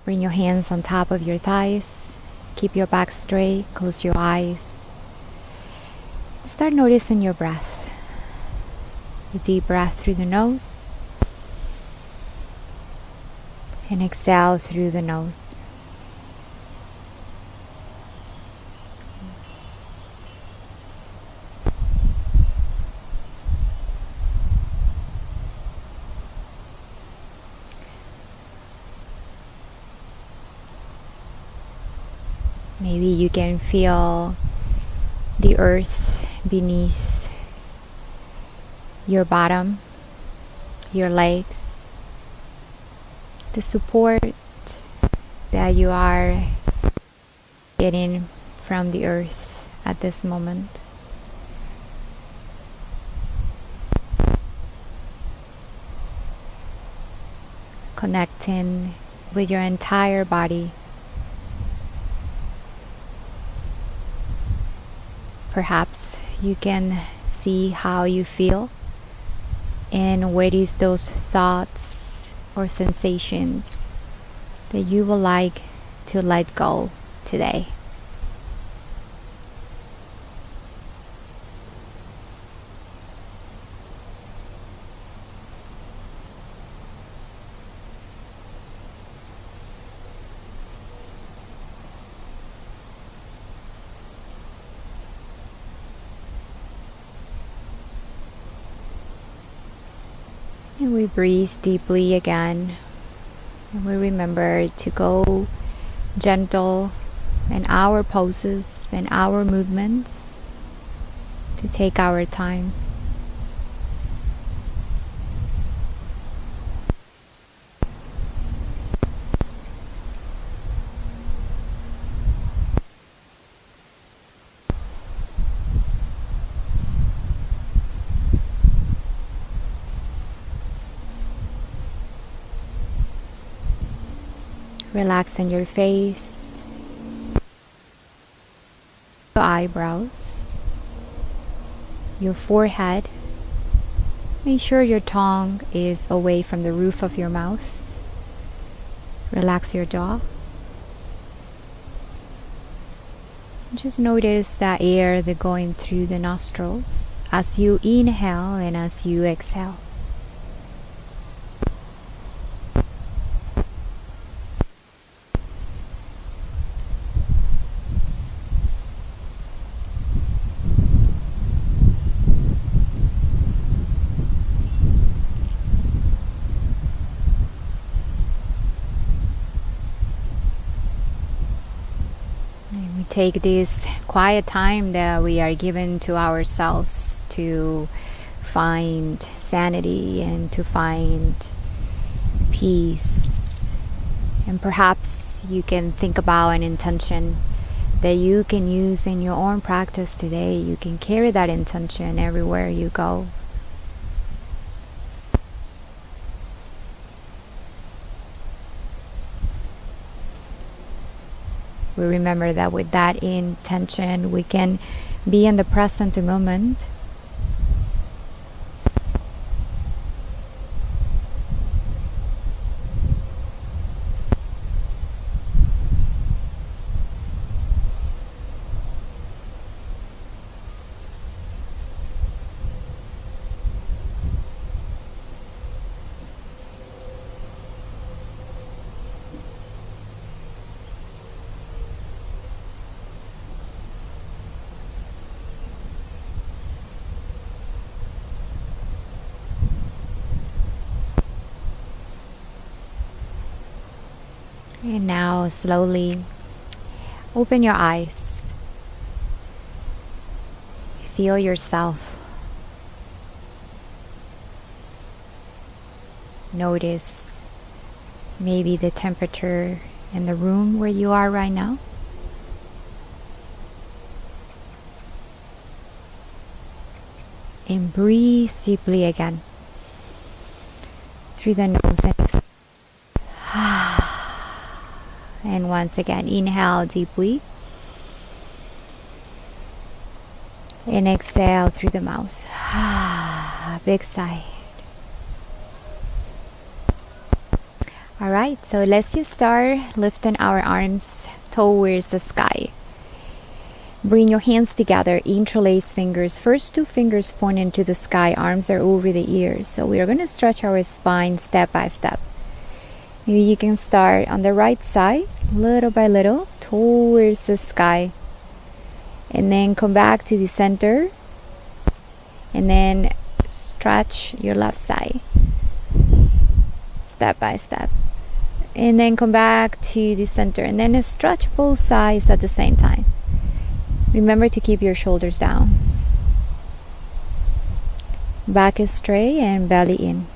Bring your hands on top of your thighs. Keep your back straight. Close your eyes. Start noticing your breath. A deep breath through the nose. And exhale through the nose. Maybe you can feel the earth beneath your bottom, your legs, the support that you are getting from the earth at this moment. Connecting with your entire body. Perhaps you can see how you feel and what is those thoughts or sensations that you would like to let go today. And we breathe deeply again. And we remember to go gentle in our poses and our movements, to take our time. Relax in your face, your eyebrows, your forehead. Make sure your tongue is away from the roof of your mouth. Relax your jaw. Just notice that air that's going through the nostrils as you inhale and as you exhale. Take this quiet time that we are given to ourselves to find sanity and to find peace. And perhaps you can think about an intention that you can use in your own practice today. You can carry that intention everywhere you go. We remember that with that intention, we can be in the present moment. And now slowly open your eyes. Feel yourself. Notice maybe the temperature in the room where you are right now. And breathe deeply again through the nose and exhale. And once again, inhale deeply and exhale through the mouth. Big sigh. Alright, so let's just start lifting our arms towards the sky. Bring your hands together, interlace fingers. First two fingers pointing to the sky, arms are over the ears. So we are going to stretch our spine step by step. Maybe you can start on the right side, little by little, towards the sky. And then come back to the center. And then stretch your left side, step by step. And then come back to the center. And then stretch both sides at the same time. Remember to keep your shoulders down. Back is straight and belly in.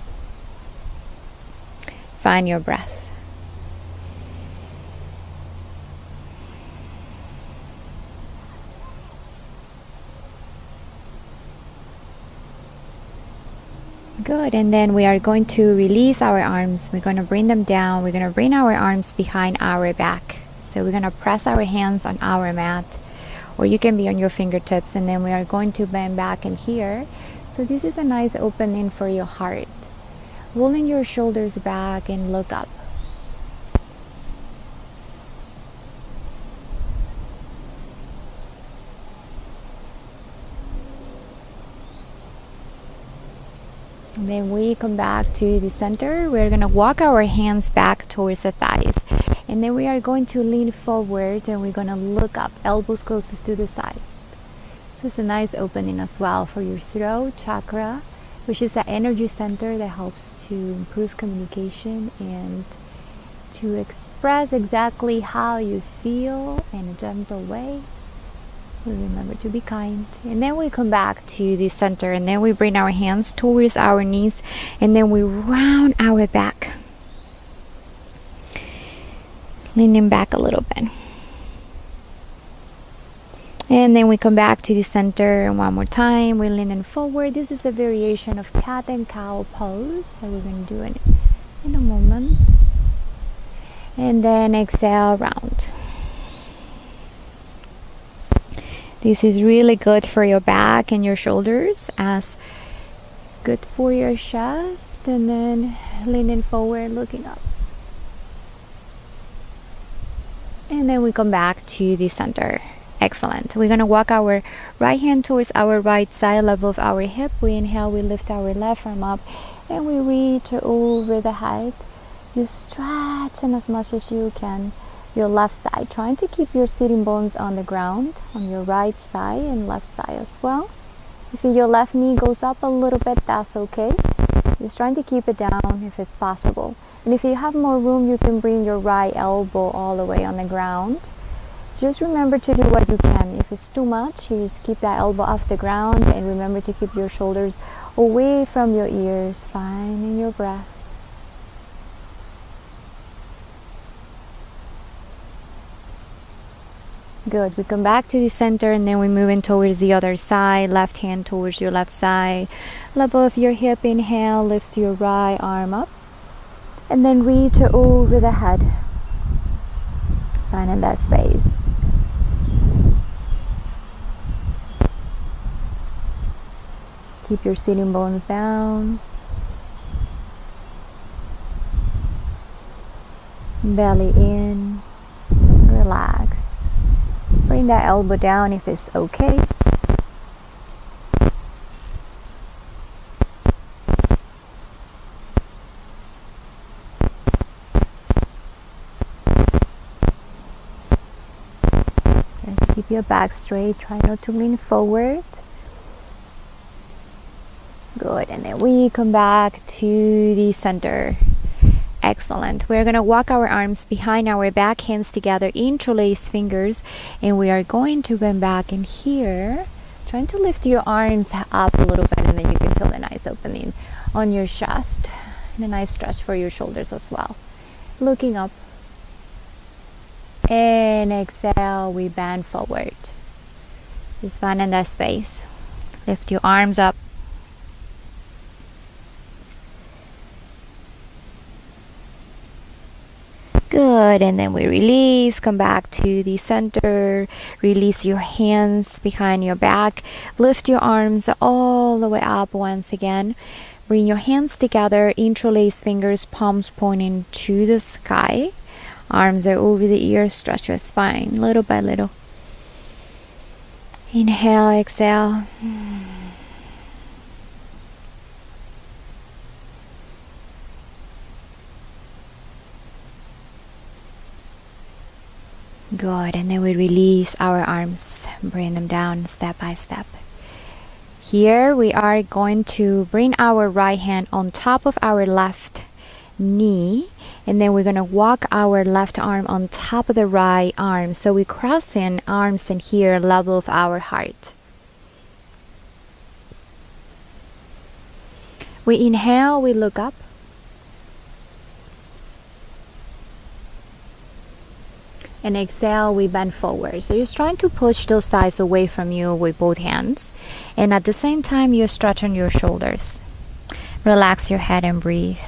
Find your breath. Good, and then we are going to release our arms. We're going to bring them down. We're going to bring our arms behind our back. So we're going to press our hands on our mat, or you can be on your fingertips, and then we are going to bend back in here. So this is a nice opening for your heart. Rolling your shoulders back and look up. And then we come back to the center. We're going to walk our hands back towards the thighs. And then we are going to lean forward and we're going to look up, elbows closest to the sides. So it's a nice opening as well for your throat chakra, which is the energy center that helps to improve communication and to express exactly how you feel in a gentle way. Remember to be kind. And then we come back to the center, and then we bring our hands towards our knees, and then we round our back, leaning back a little bit. And then we come back to the center, and one more time we're leaning forward. This is a variation of cat and cow pose that we're going to do in a moment. And then exhale, round. This is really good for your back and your shoulders, as good for your chest. And then leaning forward, looking up. And then we come back to the center. Excellent. We're going to walk our right hand towards our right side, level of our hip. We inhale, we lift our left arm up, and we reach over the head. Just stretching as much as you can your left side, trying to keep your sitting bones on the ground on your right side and left side as well. If your left knee goes up a little bit, that's okay. Just trying to keep it down if it's possible. And if you have more room, you can bring your right elbow all the way on the ground. Just remember to do what you can. If it's too much, you just keep that elbow off the ground, and remember to keep your shoulders away from your ears. Finding your breath. Good. We come back to the center, and then we move in towards the other side. Left hand towards your left side. Level of your hip. Inhale, lift your right arm up. And then reach over the head. Finding that space. Keep your sitting bones down. Belly in. Relax. Bring that elbow down if it's okay. And keep your back straight. Try not to lean forward. Good. And then we come back to the center. Excellent. We're going to walk our arms behind our back, hands together, interlace fingers, and we are going to bend back in here, trying to lift your arms up a little bit, and then you can feel a nice opening on your chest and a nice stretch for your shoulders as well. Looking up, and exhale, we bend forward. Just find in that space. Lift your arms up. Good, and then we release, come back to the center, release your hands behind your back, lift your arms all the way up once again, Bring your hands together, interlace fingers, palms pointing to the sky. Arms are over the ears, stretch your spine little by little. Inhale, exhale. Good, and then we release our arms, bring them down step by step. Here we are going to bring our right hand on top of our left knee, and then we're going to walk our left arm on top of the right arm. So we cross in arms and here level of our heart. We inhale, we look up. And exhale, we bend forward. So you're trying to push those thighs away from you with both hands. And at the same time, you're stretching your shoulders. Relax your head and breathe.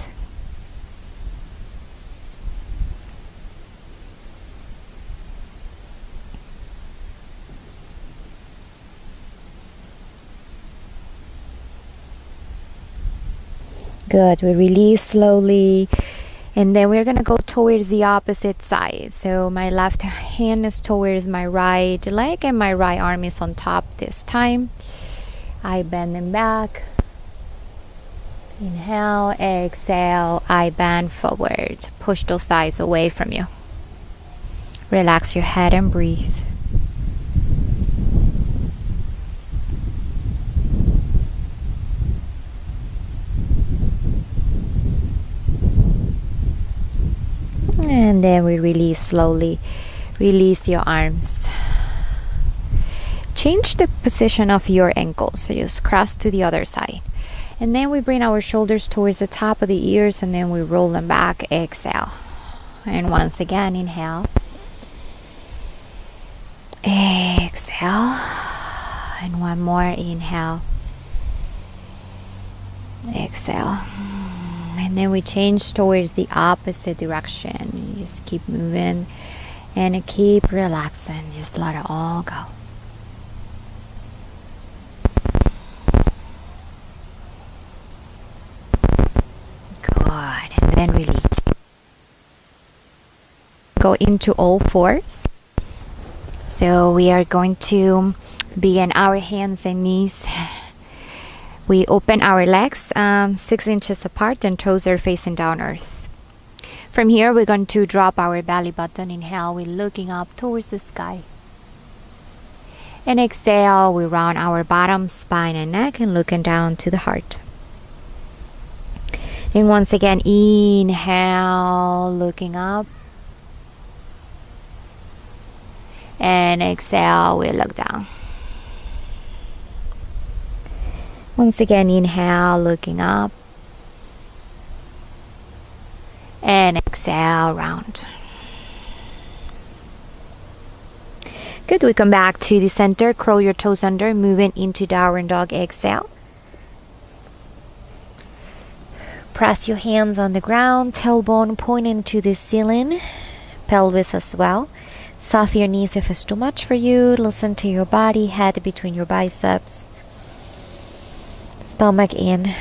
Good. We release slowly. And then we're going to go towards the opposite side. So my left hand is towards my right leg and my right arm is on top this time. I bend them back. Inhale, exhale, I bend forward. Push those thighs away from you. Relax your head and breathe. And then we release slowly. Release your arms. Change the position of your ankles. So just cross to the other side. And then we bring our shoulders towards the top of the ears and then we roll them back. Exhale. And once again, inhale. Exhale. And one more. Inhale. Exhale. And then we change towards the opposite direction. You just keep moving and keep relaxing. Just let it all go. Good. And then release. Go into all fours. So we are going to begin our hands and knees. We open our legs 6 inches apart and toes are facing down earth. From here, we're going to drop our belly button. Inhale, we're looking up towards the sky. And exhale, we round our bottom, spine and neck and looking down to the heart. And once again, inhale, looking up. And exhale, we look down. Once again, inhale, looking up. And exhale, round. Good, we come back to the center. Curl your toes under, moving into downward dog. Exhale. Press your hands on the ground, tailbone pointing to the ceiling, pelvis as well. Soft your knees if it's too much for you. Listen to your body, head between your biceps. Stomach in.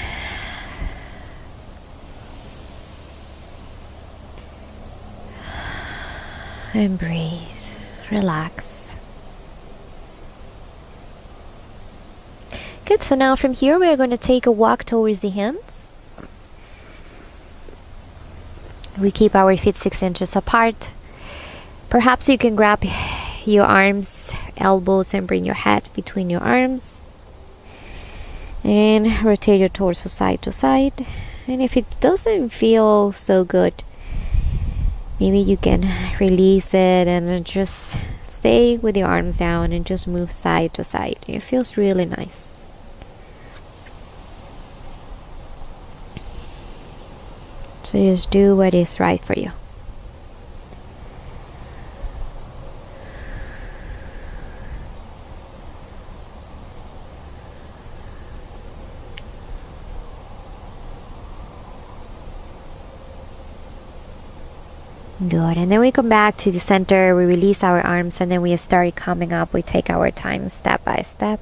And breathe. Relax. Good, so now from here we are going to take a walk towards the hands. We keep our feet 6 inches apart. Perhaps you can grab your arms, elbows, and bring your head between your arms. And rotate your torso side to side. And if it doesn't feel so good, maybe you can release it and just stay with your arms down and just move side to side. It feels really nice. So just do what is right for you. Good, and then we come back to the center, we release our arms, and then we start coming up. We take our time step by step.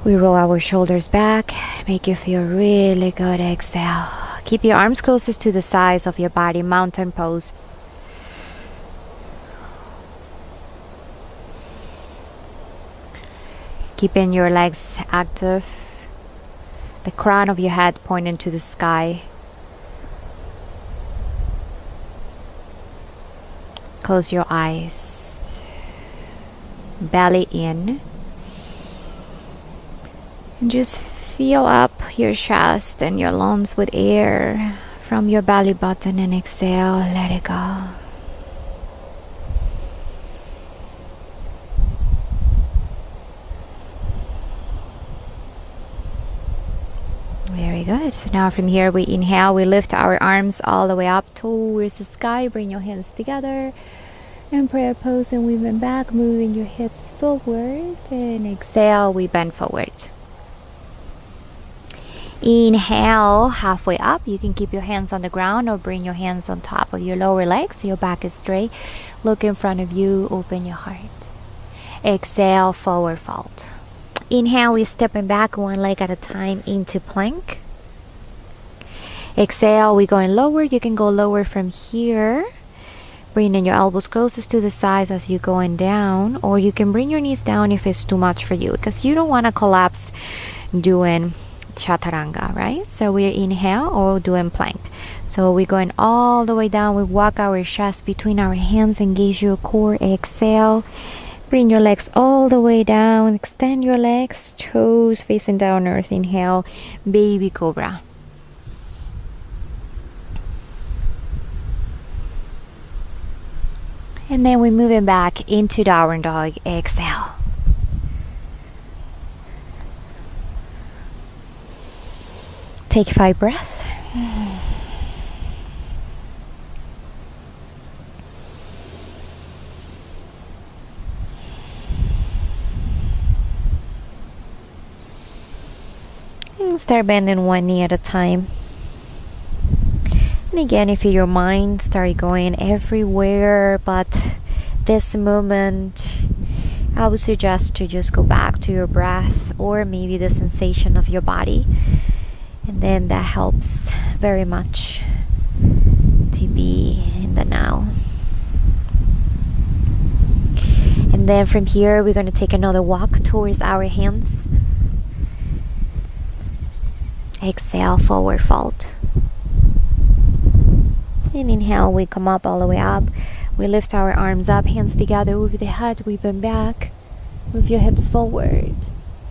We roll our shoulders back, make you feel really good. Exhale. Keep your arms closest to the sides of your body, mountain pose. Keeping your legs active, the crown of your head pointing to the sky. Close your eyes, belly in, and just fill up your chest and your lungs with air from your belly button, and exhale, let it go. Very good. So now from here we inhale, we lift our arms all the way up towards the sky. Bring your hands together and prayer pose, and we bend back, moving your hips forward, and exhale, we bend forward. Inhale, halfway up. You can keep your hands on the ground or bring your hands on top of your lower legs. Your back is straight. Look in front of you, open your heart. Exhale, forward fold. Inhale, we're stepping back one leg at a time into plank. Exhale, we're going lower. You can go lower from here. Bringing your elbows closest to the sides as you're going down, or you can bring your knees down if it's too much for you, because you don't want to collapse doing chaturanga, right? So we're inhale or doing plank. So we're going all the way down. We walk our chest between our hands, engage your core. Exhale. Bring your legs all the way down. Extend your legs, toes facing down earth. Inhale, baby cobra. And then we're moving back into downward dog. Exhale. Take 5 breaths. And start bending one knee at a time. And again, if your mind starts going everywhere, but this moment, I would suggest to just go back to your breath, or maybe the sensation of your body. And then that helps very much to be in the now. And then from here, we're going to take another walk towards our hands. Exhale, forward fold. And inhale, we come up all the way up. We lift our arms up, hands together over the head. We bend back. Move your hips forward.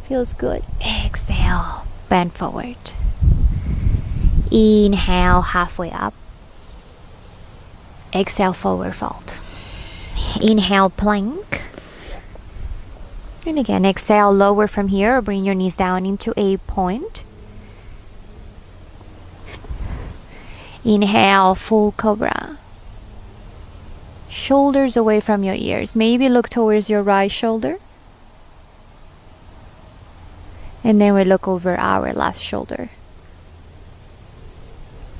Feels good. Exhale, bend forward. Inhale, halfway up. Exhale, forward fold. Inhale, plank. And again, exhale, lower from here. Bring your knees down into a point. Inhale, full cobra. Shoulders away from your ears. Maybe look towards your right shoulder. And then we look over our left shoulder.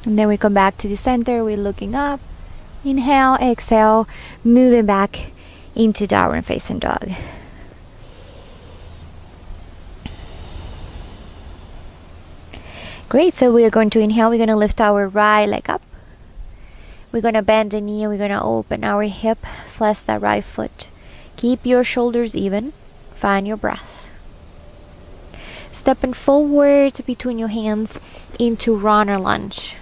And then we come back to the center. We're looking up. Inhale, exhale, moving back into downward facing dog. Great, so we're going to inhale. We're going to lift our right leg up. We're going to bend the knee. We're going to open our hip. Flex that right foot. Keep your shoulders even. Find your breath. Stepping forward between your hands into runner lunge.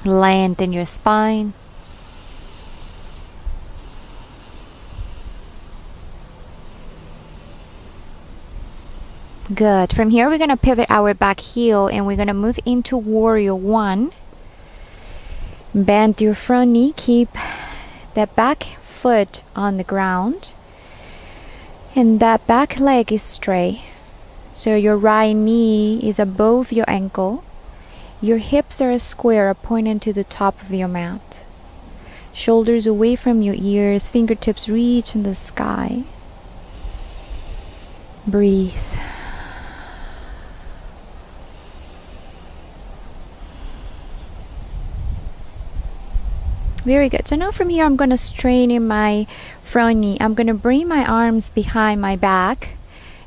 Lengthen your spine. Good. From here, we're going to pivot our back heel and we're going to move into warrior one. Bend your front knee. Keep that back foot on the ground. And that back leg is straight. So your right knee is above your ankle. Your hips are a square pointing to the top of your mat. Shoulders away from your ears. Fingertips reach in the sky. Breathe. Very good. So now from here, I'm going to straighten my front knee. I'm going to bring my arms behind my back.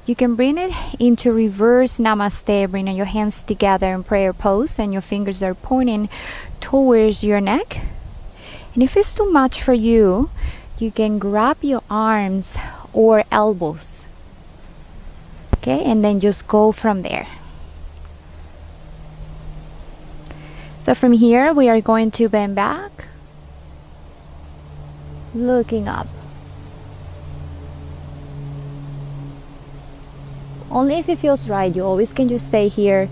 You can bring it into reverse namaste, bringing your hands together in prayer pose, and your fingers are pointing towards your neck. And if it's too much for you, you can grab your arms or elbows. Okay, and then just go from there. So from here, we are going to bend back, looking up. Only if it feels right. You always can just stay here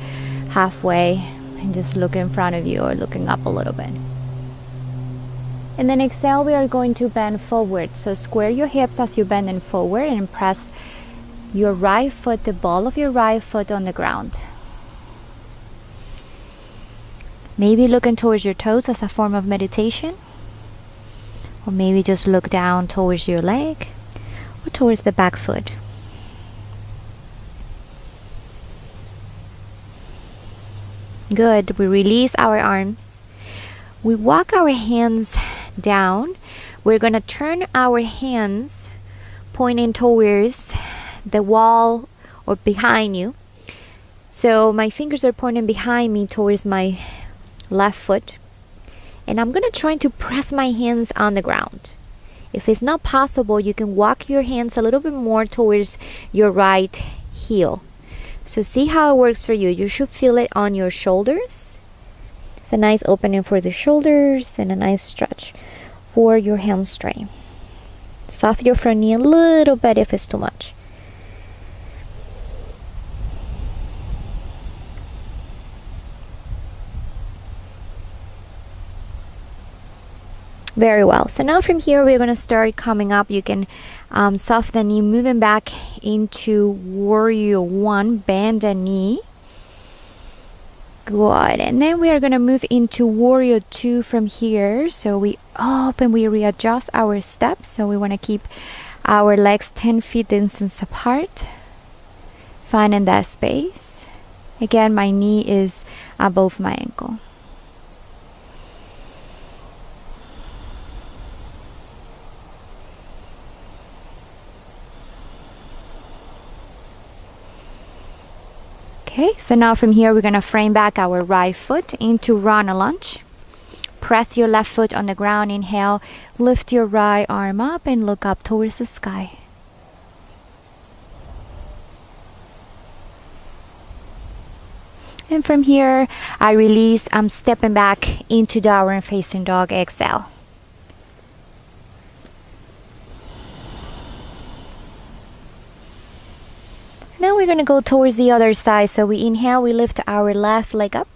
halfway and just look in front of you or looking up a little bit. And then exhale, we are going to bend forward. So square your hips as you're bending forward and press your right foot, the ball of your right foot on the ground. Maybe looking towards your toes as a form of meditation. Or maybe just look down towards your leg or towards the back foot. Good. We release our arms. We walk our hands down. We're going to turn our hands pointing towards the wall or behind you. So my fingers are pointing behind me towards my left foot. And I'm going to try to press my hands on the ground. If it's not possible, you can walk your hands a little bit more towards your right heel. So see how it works for you. You should feel it on your shoulders. It's a nice opening for the shoulders and a nice stretch for your hamstring. Soften your front knee a little bit if it's too much. Very well. So now from here, we're going to start coming up. You can soften the knee, moving back into warrior one, bend the knee. Good. And then we are going to move into warrior two from here. So we open, we readjust our steps. So we want to keep our legs 10 feet distance apart. Finding that space. Again, my knee is above my ankle. Okay, so now from here we're going to frame back our right foot into runner lunge. Press your left foot on the ground. Inhale, lift your right arm up and look up towards the sky. And from here, I release. I'm stepping back into downward facing dog. Exhale. Now we're going to go towards the other side. So we inhale, we lift our left leg up.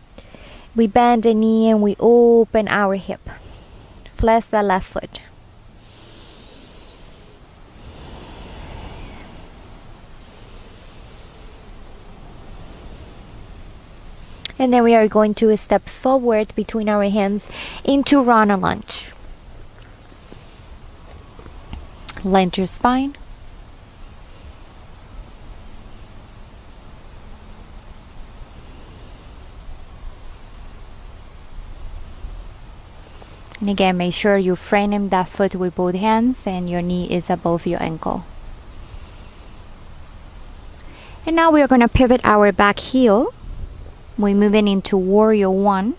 We bend the knee and we open our hip. Flex the left foot. And then we are going to step forward between our hands into runner lunge. Lengthen your spine. And again, make sure you frame that foot with both hands and your knee is above your ankle. And now we are going to pivot our back heel. We're moving into warrior one.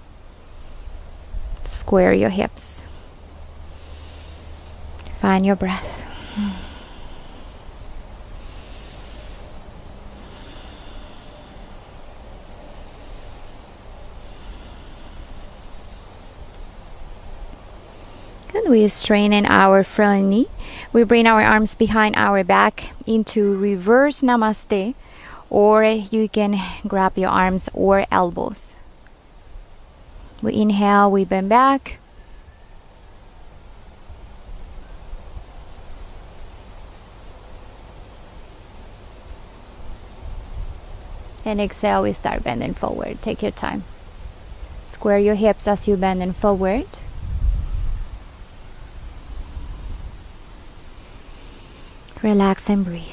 Square your hips. Find your breath. We straighten our front knee. We bring our arms behind our back into reverse namaste, or you can grab your arms or elbows. We inhale, we bend back. And exhale, we start bending forward. Take your time. Square your hips as you're bending forward. Relax and breathe.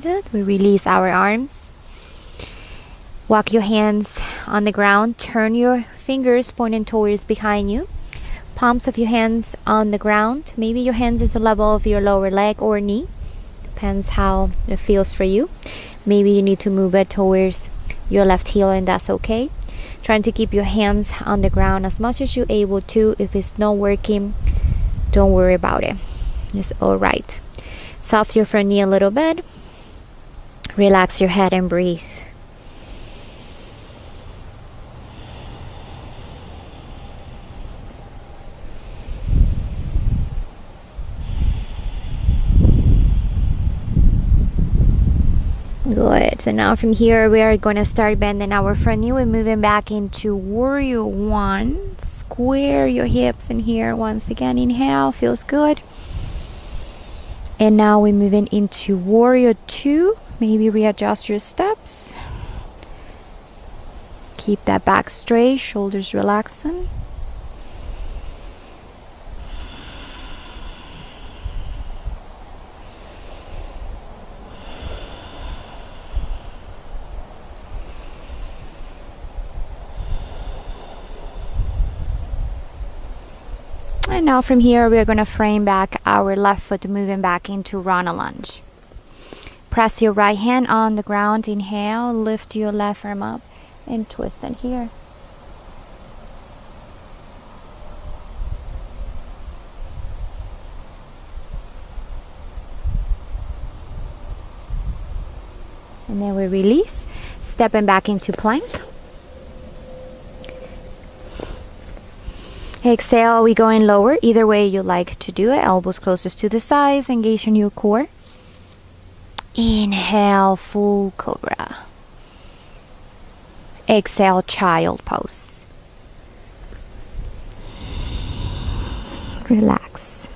Good. We release our arms. Walk your hands on the ground. Turn your fingers pointing towards behind you. Palms of your hands on the ground. Maybe your hands is the level of your lower leg or knee. Depends how it feels for you. Maybe you need to move it towards your left heel, and that's okay. Trying to keep your hands on the ground as much as you're able to. If it's not working, don't worry about it. It's alright. Soft your front knee a little bit. Relax your head and breathe. Good. So now from here we are going to start bending our front knee. We're moving back into warrior one. Square your hips in here once again. Inhale, feels good. And now we're moving into warrior two. Maybe readjust your steps. Keep that back straight, shoulders relaxing. And now from here, we're going to frame back our left foot, moving back into Rana lunge. Press your right hand on the ground. Inhale, lift your left arm up and twist it here. And then we release, stepping back into plank. Exhale, we going lower. Either way you like to do it. Elbows closest to the sides, engage in your core. Inhale, full cobra. Exhale, child pose. Relax.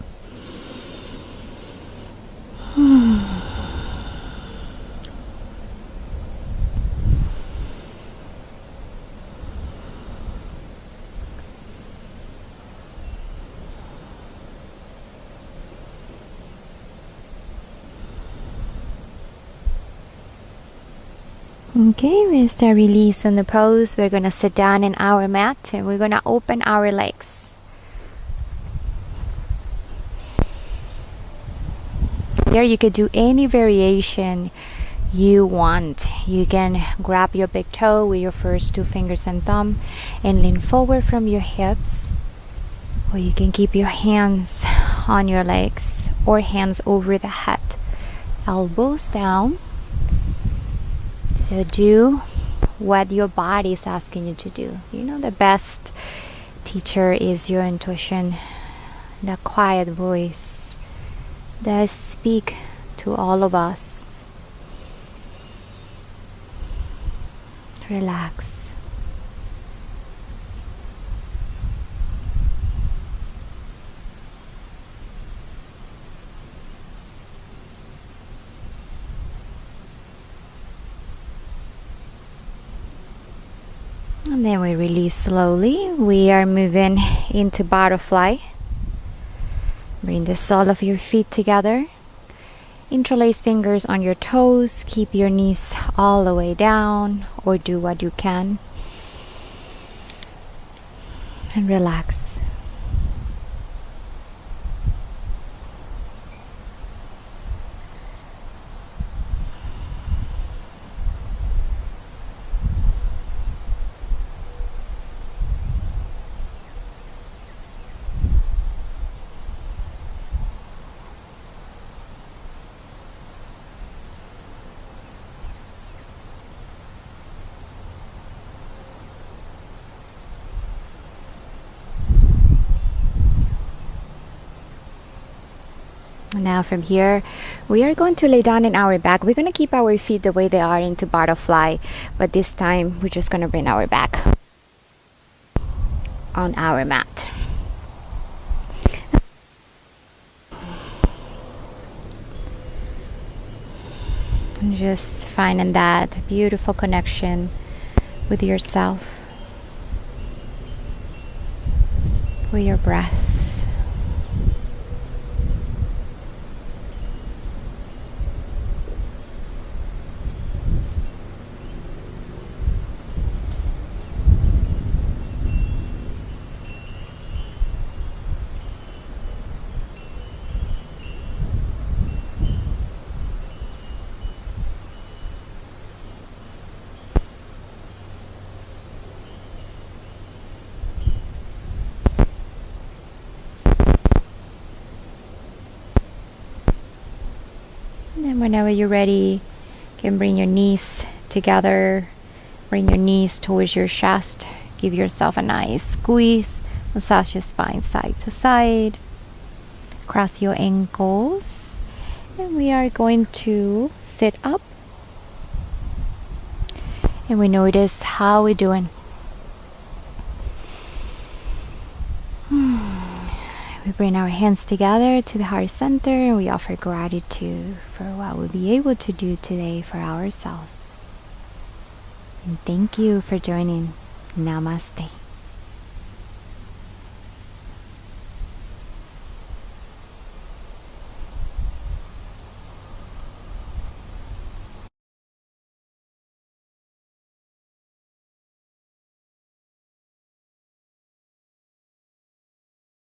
Okay, we start releasing the pose. We're going to sit down in our mat and we're going to open our legs. Here you could do any variation you want. You can grab your big toe with your first two fingers and thumb and lean forward from your hips. Or you can keep your hands on your legs or hands over the head. Elbows down. So do what your body is asking you to do. You know, the best teacher is your intuition, the quiet voice that speaks to all of us. Relax. And then we release slowly. We are moving into butterfly. Bring the sole of your feet together. Interlace fingers on your toes. Keep your knees all the way down, or do what you can. And relax. Now from here, we are going to lay down in our back. We're going to keep our feet the way they are into butterfly, but this time we're just going to bring our back on our mat. And just finding that beautiful connection with yourself, with your breath. And whenever you're ready, you can bring your knees together, bring your knees towards your chest, give yourself a nice squeeze, massage your spine side to side, cross your ankles, and we are going to sit up. And we notice how we're doing. We bring our hands together to the heart center and we offer gratitude for what we'll be able to do today for ourselves. And thank you for joining. Namaste.